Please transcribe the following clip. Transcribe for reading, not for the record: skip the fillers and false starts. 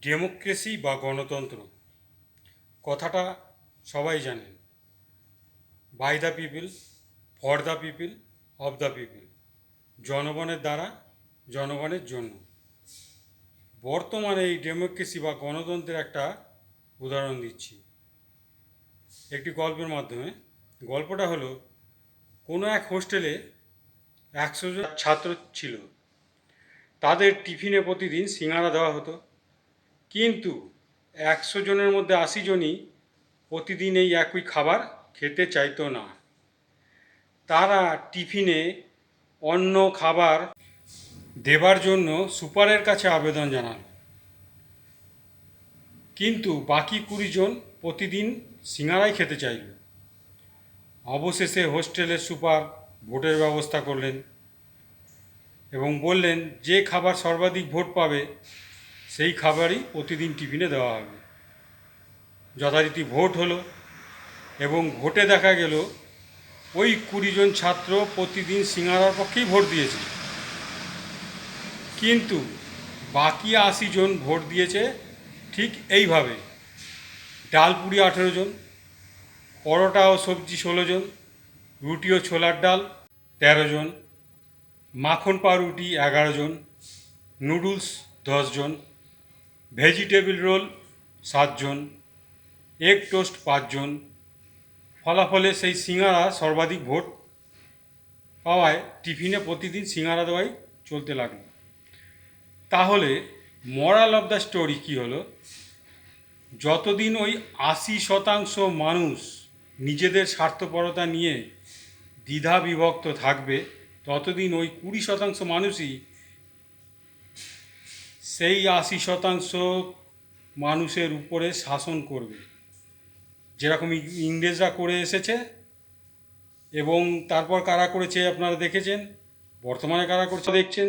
Democracy বা গণতন্ত্র কথাটা সবাই জানেন। By the people, for the people, of the people. জনগণের দ্বারা, জনগণের জন্য। বর্তমানে এই ডেমোক্রেসি বা গণতন্ত্রের একটা উদাহরণ দিচ্ছি একটি গল্পের মাধ্যমে। গল্পটা হলো, কোনো এক হোস্টেলে 100 জন ছাত্র ছিল। তাদের টিফিনে প্রতিদিন সিঙাড়া দেওয়া হতো, কিন্তু 100 জনের মধ্যে 80 জনই প্রতিদিন এই একই খাবার খেতে চাইতো না। তারা টিফিনে অন্য খাবার দেবার জন্য সুপারের কাছে আবেদন জানান, কিন্তু বাকি 20 জন প্রতিদিন সিঙাড়াই খেতে চাইল। অবশেষে হোস্টেলের সুপার ভোটের ব্যবস্থা করলেন এবং বললেন, যে খাবার সর্বাধিক ভোট পাবে সেই খাবারই প্রতিদিন টিফিনে দেওয়া হবে। যথারীতি ভোট হলো এবং ভোটে দেখা গেল ওই 20 জন ছাত্র প্রতিদিন সিঙাড়ার পক্ষেই ভোট দিয়েছে, কিন্তু বাকি 80 জন ভোট দিয়েছে ঠিক এইভাবে: ডাল পুরি 18 জন, পরোটা ও সবজি 16 জন, রুটি ও ছোলার ডাল 13 জন, মাখন পাউরুটি 11 জন, নুডলস 10 জন, ভেজিটেবিল রোল 7 জন, এগ টোস্ট 5 জন। ফলাফলে সেই সিঙাড়া সর্বাধিক ভোট পাওয়ায় টিফিনে প্রতিদিন সিঙাড়া দেওয়াই চলতে লাগলো। তাহলে মরাল অফ দ্য স্টোরি কী হলো? যতদিন ওই 80% মানুষ নিজেদের স্বার্থপরতা নিয়ে দ্বিধা বিভক্ত থাকবে, ততদিন ওই 20% মানুষই সেই 80% মানুষের উপরে শাসন করবে, যেরকম ইংরেজরা করে এসেছে। এবং তারপর কারা করেছে আপনারা দেখেছেন, বর্তমানে কারা করছে দেখছেন।